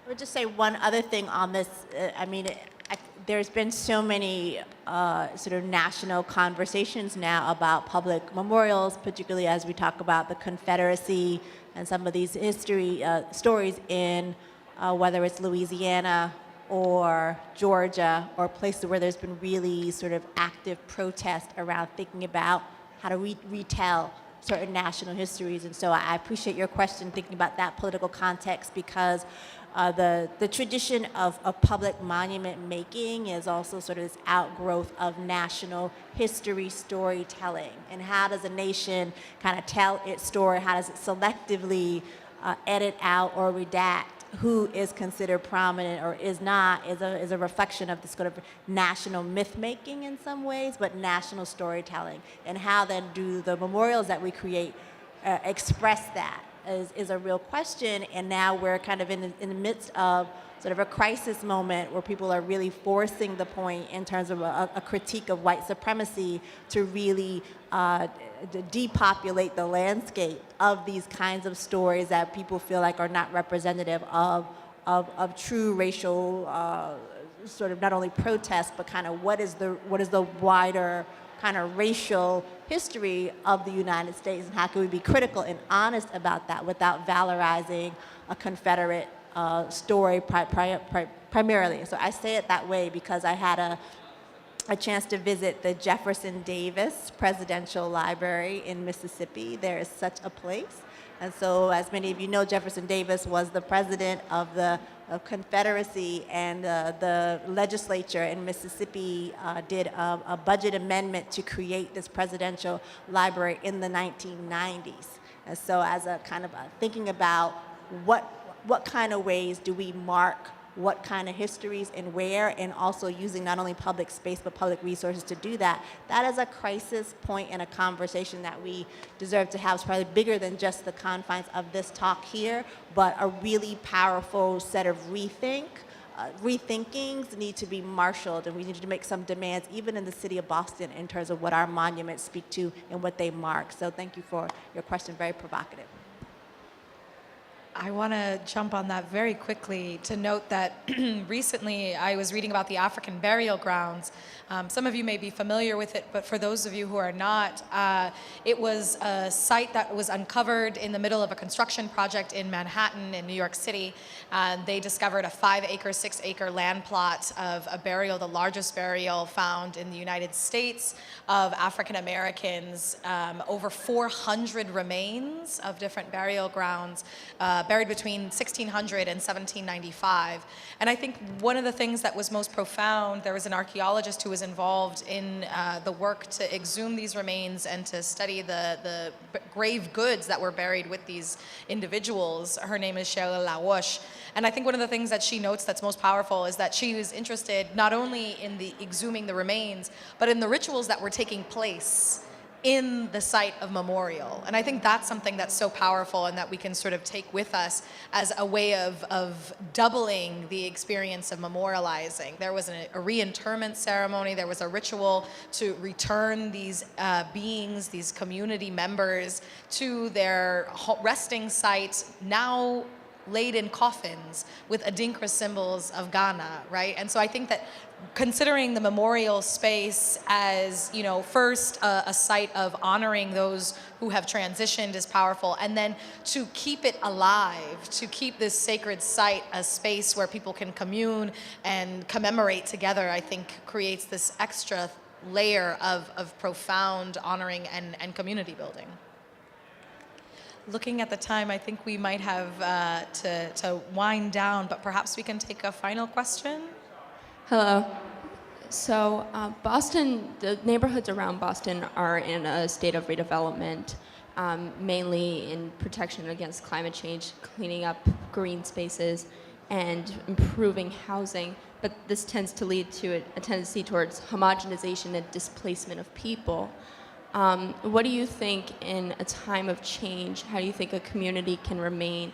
I would just say one other thing on this. There's been so many sort of national conversations now about public memorials, particularly as we talk about the Confederacy and some of these history stories in whether it's Louisiana or Georgia or places where there's been really sort of active protest around thinking about how to retell certain national histories. And so I appreciate your question thinking about that political context, because the tradition of public monument making is also sort of this outgrowth of national history storytelling. And how does a nation kind of tell its story? How does it selectively edit out or redact who is considered prominent or is not, is a reflection of this sort of national myth making in some ways, but national storytelling. And how then do the memorials that we create express that is a real question. And now we're kind of in the midst of sort of a crisis moment where people are really forcing the point in terms of a critique of white supremacy to really depopulate the landscape of these kinds of stories that people feel like are not representative of true racial sort of not only protest, but kind of what is the wider kind of racial history of the United States, and how can we be critical and honest about that without valorizing a Confederate story primarily. So I say it that way because I had a chance to visit the Jefferson Davis Presidential Library in Mississippi. There is such a place. And so, as many of you know, Jefferson Davis was the president of the Confederacy, and the legislature in Mississippi did a budget amendment to create this presidential library in the 1990s. And so, as a kind of thinking about what kind of ways do we mark what kind of histories and where, and also using not only public space but public resources to do that, that is a crisis point in a conversation that we deserve to have. It's probably bigger than just the confines of this talk here, but a really powerful set of rethinkings need to be marshaled, and we need to make some demands even in the city of Boston in terms of what our monuments speak to and what they mark. So thank you for your question, very provocative. I want to jump on that very quickly to note that recently I was reading about the African burial grounds. Some of you may be familiar with it, but for those of you who are not, it was a site that was uncovered in the middle of a construction project in Manhattan in New York City. They discovered a 5-acre, 6-acre land plot of a burial, the largest burial found in the United States of African Americans, over 400 remains of different burial grounds, buried between 1600 and 1795. And I think one of the things that was most profound, there was an archaeologist who was involved in the work to exhume these remains and to study the grave goods that were buried with these individuals. Her name is Sheila Lawosh. And I think one of the things that she notes that's most powerful is that she was interested not only in the exhuming the remains, but in the rituals that were taking place in the site of memorial. And I think that's something that's so powerful and that we can sort of take with us as a way of doubling the experience of memorializing. There was a reinterment ceremony, there was a ritual to return these beings, these community members, to their resting sites, now laid in coffins with Adinkra symbols of Ghana, right? And so I think that considering the memorial space as, first a site of honoring those who have transitioned is powerful, and then to keep it alive, to keep this sacred site a space where people can commune and commemorate together, I think creates this extra layer of profound honoring and community building. Looking at the time, I think we might have to wind down, but perhaps we can take a final question. Hello. So Boston, the neighborhoods around Boston are in a state of redevelopment, mainly in protection against climate change, cleaning up green spaces, and improving housing. But this tends to lead to a tendency towards homogenization and displacement of people. What do you think in a time of change, how do you think a community can remain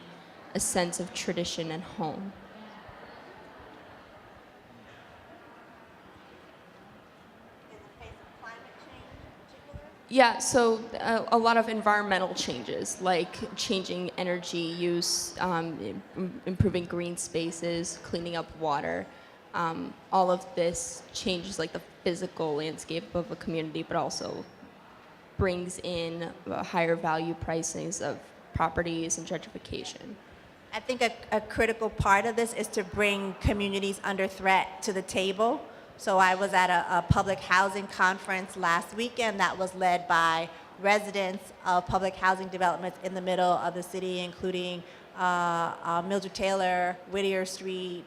a sense of tradition and home? Yeah, so a lot of environmental changes, like changing energy use, improving green spaces, cleaning up water. All of this changes like the physical landscape of a community, but also brings in higher value pricings of properties and gentrification. I think a critical part of this is to bring communities under threat to the table. So I was at a public housing conference last weekend that was led by residents of public housing developments in the middle of the city, including Mildred Taylor, Whittier Street.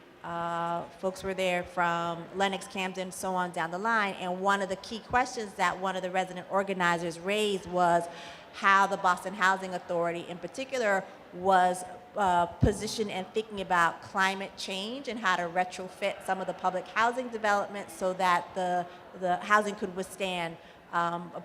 Folks were there from Lenox, Camden, so on down the line. And one of the key questions that one of the resident organizers raised was how the Boston Housing Authority in particular was positioned and thinking about climate change and how to retrofit some of the public housing developments so that the housing could withstand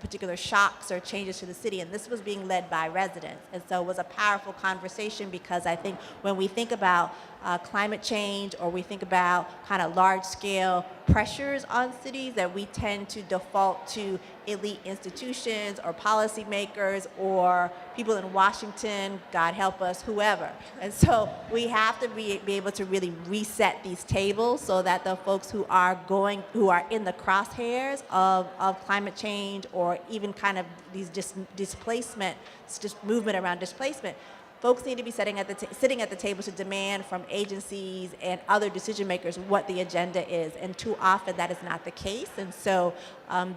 particular shocks or changes to the city. And this was being led by residents. And so it was a powerful conversation because I think when we think about climate change or we think about kind of large scale pressures on cities, that we tend to default to elite institutions or policymakers or people in Washington, God help us, whoever. And so we have to be able to really reset these tables so that the folks who are in the crosshairs of climate change or even kind of these displacement, just movement around displacement, folks need to be sitting at the table to demand from agencies and other decision makers what the agenda is. And too often that is not the case. And so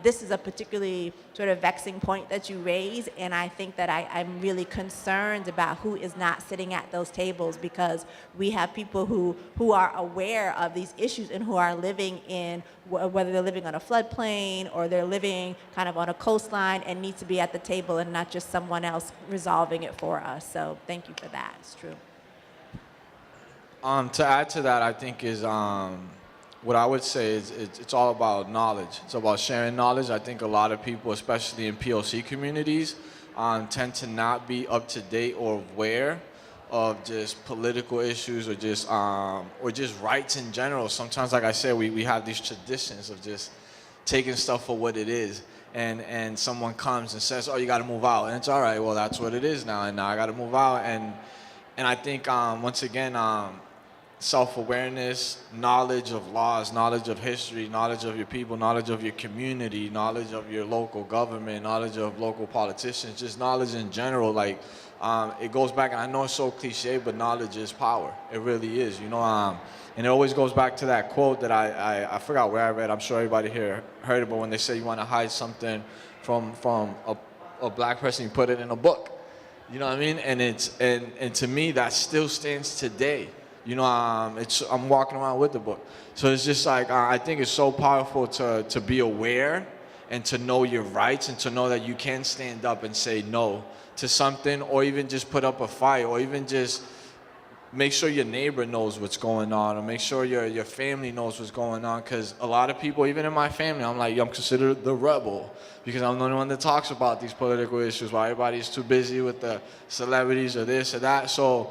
this is a particularly sort of vexing point that you raise. And I think that I'm really concerned about who is not sitting at those tables, because we have people who are aware of these issues and who are living in, whether they're living on a floodplain or they're living kind of on a coastline, and need to be at the table and not just someone else resolving it for us. So thank you for that. It's true. To add to that, I think is what I would say is it's all about knowledge. It's about sharing knowledge. I think a lot of people, especially in POC communities, tend to not be up to date or aware of just political issues or just rights in general. Sometimes, like I said, we have these traditions of just taking stuff for what it is. And someone comes and says, oh, you got to move out. And it's all right, well, that's what it is now. And now I got to move out. And I think, once again, self-awareness, knowledge of laws, knowledge of history, knowledge of your people, knowledge of your community, knowledge of your local government, knowledge of local politicians, just knowledge in general. Like, it goes back, and I know it's so cliche, but knowledge is power. It really is, and it always goes back to that quote that I forgot where I read. I'm sure everybody here heard it, but when they say you want to hide something from a black person, you put it in a book. You know what I mean? And to me, that still stands today. I'm walking around with the book. So it's just like, I think it's so powerful to be aware and to know your rights and to know that you can stand up and say no to something, or even just put up a fight, or even just make sure your neighbor knows what's going on, or make sure your family knows what's going on. Because a lot of people, even in my family, I'm considered the rebel because I'm the only one that talks about these political issues while everybody's too busy with the celebrities or this or that. So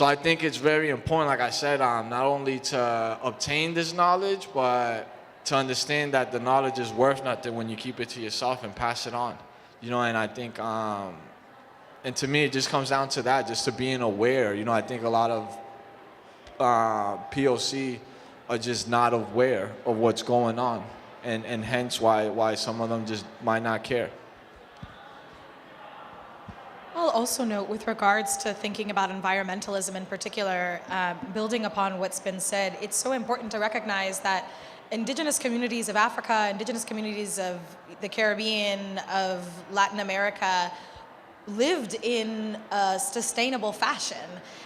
I think it's very important, like I said, not only to obtain this knowledge, but to understand that the knowledge is worth nothing when you keep it to yourself and pass it on. And I think, and to me, it just comes down to that, just to being aware. I think a lot of POC are just not aware of what's going on, and hence why some of them just might not care. I'll also note, with regards to thinking about environmentalism in particular, building upon what's been said, it's so important to recognize that indigenous communities of Africa, indigenous communities of the Caribbean, of Latin America, lived in a sustainable fashion,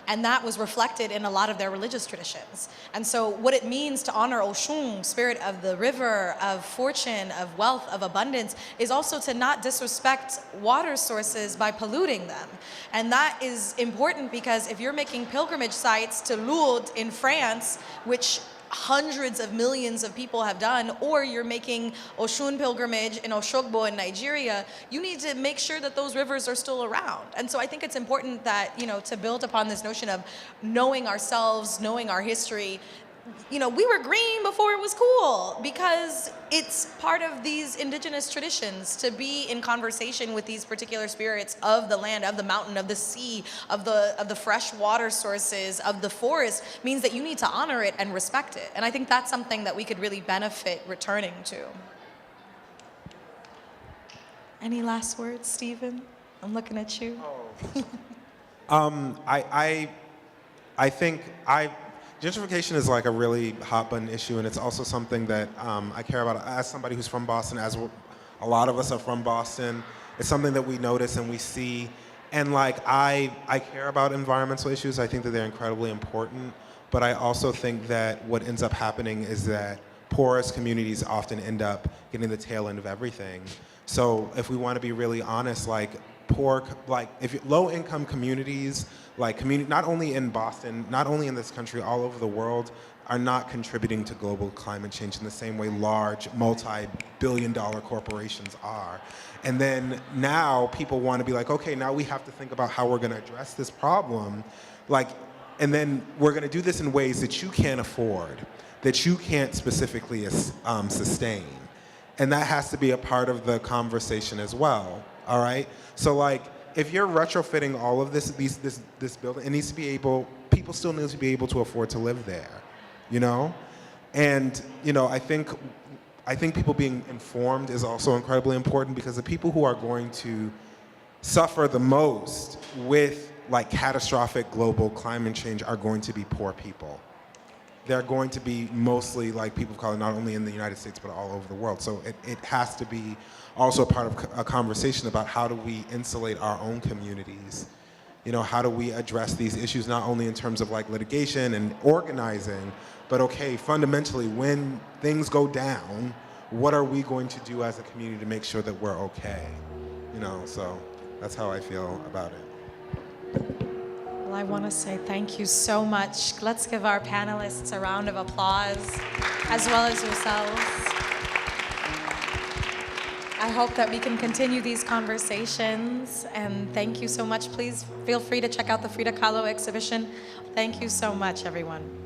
and that was reflected in a lot of their religious traditions. And so what it means to honor Oshun, spirit of the river, of fortune, of wealth, of abundance, is also to not disrespect water sources by polluting them. And that is important, because if you're making pilgrimage sites to Lourdes in France, which hundreds of millions of people have done, or you're making Oshun pilgrimage in Oshogbo in Nigeria, you need to make sure that those rivers are still around. And so I think it's important that, to build upon this notion of knowing ourselves, knowing our history. We were green before it was cool, because it's part of these indigenous traditions to be in conversation with these particular spirits of the land, of the mountain, of the sea, of the fresh water sources, of the forest, means that you need to honor it and respect it. And I think that's something that we could really benefit returning to. Any last words, Stephen? I'm looking at you. I think gentrification is like a really hot button issue, and it's also something that I care about as somebody who's from Boston, as a lot of us are from Boston. It's something that we notice and we see, and I care about environmental issues. I think that they're incredibly important, but I also think that what ends up happening is that poorest communities often end up getting the tail end of everything. So if we want to be really honest, low-income communities, not only in Boston, not only in this country, all over the world, are not contributing to global climate change in the same way large, multi-billion-dollar corporations are. And then now people want to be like, okay, now we have to think about how we're going to address this problem. And then we're going to do this in ways that you can't afford, that you can't specifically sustain. And that has to be a part of the conversation as well, all right? So if you're retrofitting all of this building, it needs to be people still need to be able to afford to live there, And, I think people being informed is also incredibly important, because the people who are going to suffer the most with catastrophic global climate change are going to be poor people. They're going to be mostly people of color, not only in the United States, but all over the world. So it has to be also part of a conversation about how do we insulate our own communities. How do we address these issues, not only in terms of litigation and organizing, but okay, fundamentally, when things go down, what are we going to do as a community to make sure that we're okay? So that's how I feel about it. Well, I want to say thank you so much. Let's give our panelists a round of applause, as well as yourselves. I hope that we can continue these conversations, and thank you so much. Please feel free to check out the Frida Kahlo exhibition. Thank you so much, everyone.